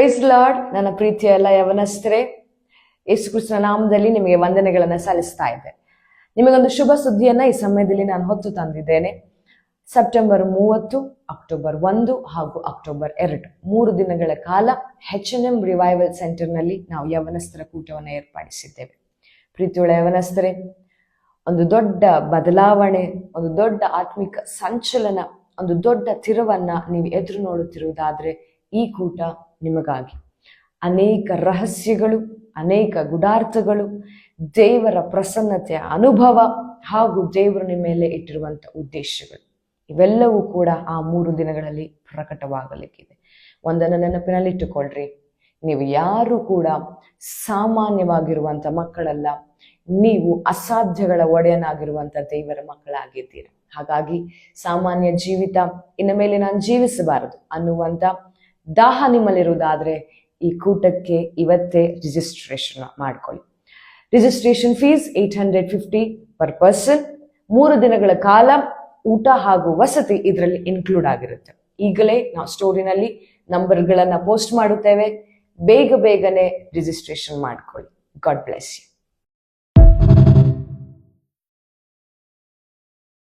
Price lord. ನನ್ನ ಪ್ರೀತಿಯ ಎಲ್ಲ ಯವನಸ್ಥರೇ, ಯೇಸು ಕ್ರಿಸ್ತನ ನಾಮದಲ್ಲಿ ನಿಮಗೆ ವಂದನೆಗಳನ್ನು ಸಲ್ಲಿಸ್ತಾ ಇದ್ದೆ. ನಿಮಗೊಂದು ಶುಭ ಸುದ್ದಿಯನ್ನ ಈ ಸಮಯದಲ್ಲಿ ನಾನು ಹೊತ್ತು ತಂದಿದ್ದೇನೆ. ಸೆಪ್ಟೆಂಬರ್ 30, ಅಕ್ಟೋಬರ್ 1 ಹಾಗೂ ಅಕ್ಟೋಬರ್ 2 3 ದಿನಗಳ ಕಾಲ H&M ರಿವೈವಲ್ ಸೆಂಟರ್ನಲ್ಲಿ ನಾವು ಯವನಸ್ಥರ ಕೂಟವನ್ನು ಏರ್ಪಡಿಸಿದ್ದೇವೆ. ಪ್ರೀತಿಯುಳ್ಳ ಯವನಸ್ಥರೇ, ಒಂದು ದೊಡ್ಡ ಬದಲಾವಣೆ, ಒಂದು ದೊಡ್ಡ ಆತ್ಮಿಕ ಸಂಚಲನ, ಒಂದು ದೊಡ್ಡ ತಿರುವನ್ನ ನೀವು ಎದುರು ನೋಡುತ್ತಿರುವುದಾದ್ರೆ ಈ ಕೂಟ ನಿಮಗಾಗಿ. ಅನೇಕ ರಹಸ್ಯಗಳು, ಅನೇಕ ಗುಡಾರ್ಥಗಳು, ದೇವರ ಪ್ರಸನ್ನತೆಯ ಅನುಭವ ಹಾಗೂ ದೇವರು ನಿಮ್ಮ ಮೇಲೆ ಇಟ್ಟಿರುವಂತ ಉದ್ದೇಶಗಳು ಇವೆಲ್ಲವೂ ಕೂಡ ಆ 3 ದಿನಗಳಲ್ಲಿ ಪ್ರಕಟವಾಗಲಿಕ್ಕಿದೆ. ಒಂದನ್ನು ನೆನಪಿನಲ್ಲಿಟ್ಟುಕೊಳ್ಳ್ರಿ, ನೀವು ಯಾರು ಕೂಡ ಸಾಮಾನ್ಯವಾಗಿರುವಂತ ಮಕ್ಕಳಲ್ಲ, ನೀವು ಅಸಾಧ್ಯಗಳ ಒಡೆಯನಾಗಿರುವಂತ ದೇವರ ಮಕ್ಕಳಾಗಿದ್ದೀರಿ. ಹಾಗಾಗಿ ಸಾಮಾನ್ಯ ಜೀವಿತ ಇನ್ನು ಮೇಲೆ ನಾನು ಜೀವಿಸಬಾರದು ಅನ್ನುವಂತ ದಾಹ ನಿಮ್ಮಲ್ಲಿರುವುದಾದ್ರೆ ಈ ಕೂಟಕ್ಕೆ ಇವತ್ತೇ ರಿಜಿಸ್ಟ್ರೇಷನ್ ಮಾಡ್ಕೊಳ್ಳಿ. Registration fees 850 per person. 3 ದಿನಗಳ ಕಾಲ ಊಟ ಹಾಗೂ ವಸತಿ ಇದರಲ್ಲಿ ಇನ್ಕ್ಲೂಡ್ ಆಗಿರುತ್ತೆ. ಈಗಲೇ ನಾವು ಸ್ಟೋರಿನಲ್ಲಿ ನಂಬರ್ಗಳನ್ನ ಪೋಸ್ಟ್ ಮಾಡುತ್ತೇವೆ. ಬೇಗನೆ ರಿಜಿಸ್ಟ್ರೇಷನ್ ಮಾಡ್ಕೊಳ್ಳಿ. God bless you.